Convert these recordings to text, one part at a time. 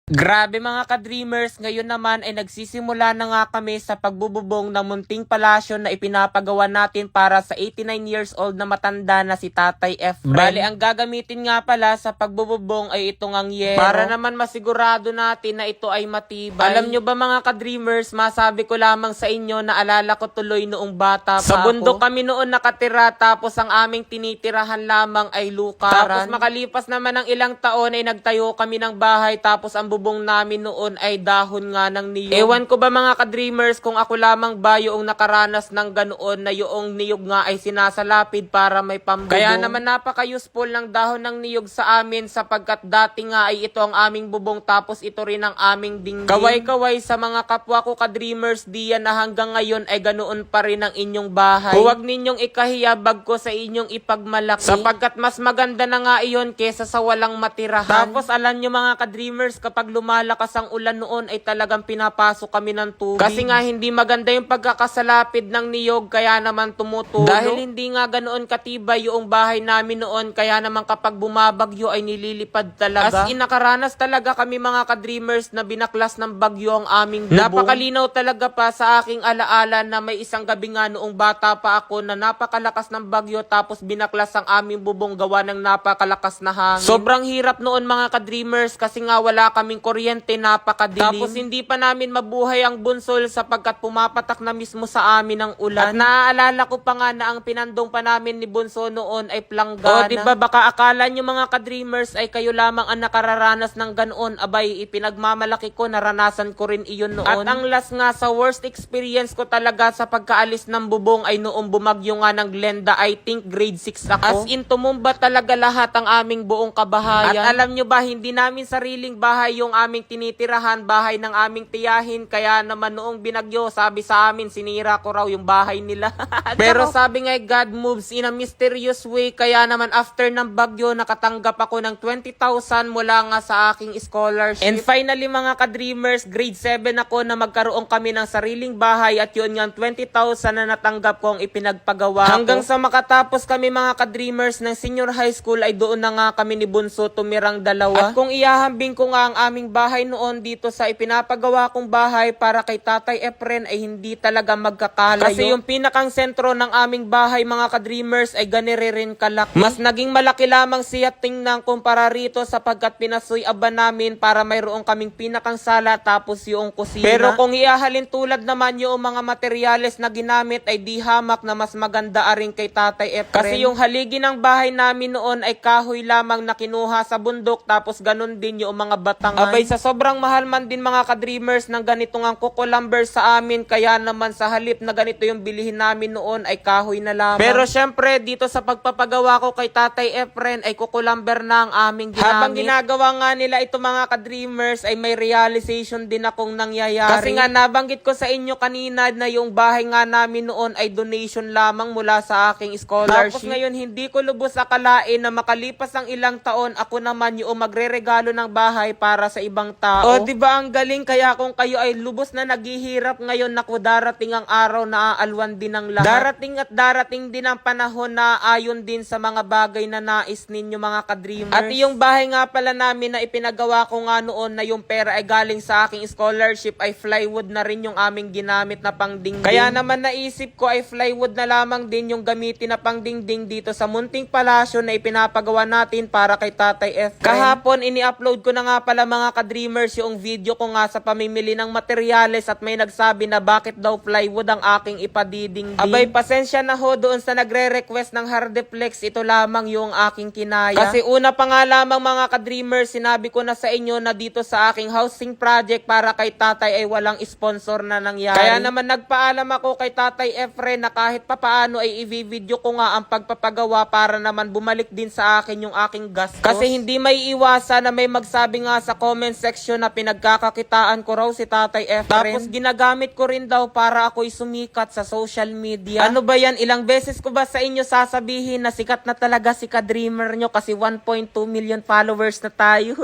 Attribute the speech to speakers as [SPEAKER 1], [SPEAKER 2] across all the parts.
[SPEAKER 1] Grabe mga ka-dreamers, ngayon naman ay nagsisimula na nga kami sa pagbububong ng munting palasyo na ipinapagawa natin para sa 89 years old na matanda na si Tatay Efren. Bali, ang gagamitin nga pala sa pagbububong ay itong ang yero. Para naman masigurado natin na ito ay matibay. Alam nyo ba mga ka-dreamers, masabi ko lamang sa inyo na alala ko tuloy noong bata pa sa bundok kami noon nakatira, tapos ang aming tinitirahan lamang ay lukaran. Tapos makalipas naman ng ilang taon ay nagtayo kami ng bahay, tapos ang bubong namin noon ay dahon nga ng niyog. Ewan ko ba mga ka-dreamers kung ako lamang ba yung nakaranas ng ganoon na yung niyog nga ay sinasalapid para may pambubong. Kaya naman napaka-useful ng dahon ng niyog sa amin, sapagkat dati nga ay ito ang aming bubong, tapos ito rin ang aming dingding. Kaway-kaway sa mga kapwa ko ka-dreamers diyan na hanggang ngayon ay ganoon pa rin ang inyong bahay. Huwag ninyong ikahiyabag ko sa inyong ipagmalaki, sapagkat mas maganda na nga iyon kesa sa walang matirahan. Tapos alam nyo mga ka-dreamers, kapag lumalakas ang ulan noon ay talagang pinapasok kami ng tubig. Kasi nga hindi maganda yung pagkakasalapid ng niyog, kaya naman tumutulo. Dahil hindi nga ganoon katibay yung bahay namin noon, kaya naman kapag bumabagyo ay nililipad talaga. As in, nakaranas talaga kami mga ka-dreamers na binaklas ng bagyo ang aming bubong. Napakalinaw talaga pa sa aking alaala na may isang gabi nga noong bata pa ako na napakalakas ng bagyo, tapos binaklas ang aming bubong gawa ng napakalakas na hangin. Sobrang hirap noon mga ka-dreamers, kasi nga wala kaming kuryente, napakadilim. Tapos hindi pa namin mabuhay ang bunsol sapagkat pumapatak na mismo sa amin ang ulan. At naaalala ko pa nga na ang pinandong pa namin ni Bunso noon ay planggana. O diba baka akala nyo mga ka-dreamers ay kayo lamang ang nakararanas ng ganoon. Abay, ipinagmamalaki ko, naranasan ko rin iyon noon. At ang last nga sa worst experience ko talaga sa pagkaalis ng bubong ay noong bumagyo nga ng Glenda, I think grade 6 ako. As in, tumumba talaga lahat ang aming buong kabahayan. At alam nyo ba, hindi namin sariling bahay yung aming tinitirahan, bahay ng aming tiyahin. Kaya naman noong binagyo, sabi sa amin, sinira ko raw yung bahay nila. Pero sabi nga, God moves in a mysterious way. Kaya naman after ng bagyo, nakatanggap ako ng 20,000 mula nga sa aking scholarship. And finally mga ka-dreamers, grade 7 ako na magkaroon kami ng sariling bahay, at yun nga 20,000 na natanggap kong ipinagpagawa hanggang sa makatapos kami mga ka-dreamers ng senior high school ay doon na nga kami ni Bunso tumirang dalawa. At kung ihahambing ko nga ang aming bahay noon dito sa ipinapagawa kong bahay para kay Tatay Efren ay hindi talaga magkakalayo. Kasi yung pinakang sentro ng aming bahay mga ka-dreamers ay ganire rin kalaki. Mas naging malaki lamang siya tingnan kumpara rito, sapagkat pinasuy-aban namin para mayroong kaming pinakang sala tapos yung kusina. Pero kung iahalin tulad naman yung mga materyales na ginamit ay di hamak na mas maganda aring kay Tatay Efren. Kasi yung haligi ng bahay namin noon ay kahoy lamang na kinuha sa bundok, tapos ganun din yung mga batangan. Abay, sa sobrang mahal man din mga ka-dreamers ng ganitong ang kukulamber sa amin, kaya naman sa halip na ganito yung bilihin namin noon ay kahoy na lamang. Pero syempre dito sa pagpapagawa ko kay Tatay Efren ay kukulamber na ang aming ginamit. Habang ginagawa nga nila ito mga ka-dreamers ay may realization din akong nangyayari. Kasi nga nabanggit ko sa inyo kanina na yung bahay nga namin noon ay donation lamang mula sa aking scholarship. Tapos ngayon hindi ko lubos akalain na makalipas ang ilang taon ako naman yung magre-regalo ng bahay para sa ibang tao. O diba ang galing? Kaya kung kayo ay lubos na naghihirap ngayon, naku, darating ang araw na aalwan din ang lahat. Darating din ang panahon na ayon din sa mga bagay na nais ninyo mga ka-dreamers. At yung bahay nga pala namin na ipinagawa ko nga noon na yung pera ay galing sa aking scholarship ay plywood na rin yung aming ginamit na pangdingding. Kaya naman naisip ko ay plywood na lamang din yung gamitin na pangdingding dito sa munting palasyo na ipinapagawa natin para kay Tatay Efren. Kahapon ini-upload ko na nga pala mga ka-dreamers yung video ko nga sa pamimili ng materyales, at may nagsabi na bakit daw plywood ang aking ipadidingding. Abay, pasensya na ho doon sa nagre-request ng hardeplex, ito lamang yung aking kinaya. Kasi una pa nga lamang mga ka-dreamers, sinabi ko na sa inyo na dito sa aking housing project para kay Tatay ay walang sponsor na nangyari. Kaya naman nagpaalam ako kay Tatay Efren na kahit papaano ay i-video ko nga ang pagpapagawa para naman bumalik din sa akin yung aking gastos. Kasi hindi may iwasan na may magsabi nga sa comment section na pinagkakakitaan ko raw si Tatay Efren. Tapos ginagamit ko rin daw para ako'y sumikat sa social media. Ano ba yan? Ilang beses ko ba sa inyo sasabihin na sikat na talaga si ka-dreamer nyo kasi 1.2 million followers na tayo.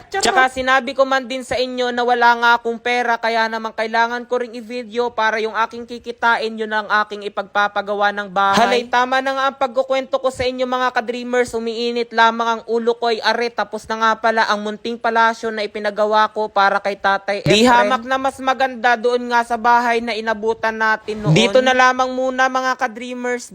[SPEAKER 1] Tsaka sinabi ko man din sa inyo na wala nga akong pera, kaya naman kailangan ko ring i-video para yung aking kikitain yun ang aking ipagpapagawa ng bahay. Halay, tama na nga ang pagkukwento ko sa inyo mga ka-dreamers. Umiinit lamang ang ulo ko ay are, tapos na nga pala ang munting palasyo palasyo na ipinagawa ko para kay Tatay Efren. Di hamak na mas maganda doon nga sa bahay na inabutan natin noon. Dito na lamang muna mga ka-dreamers.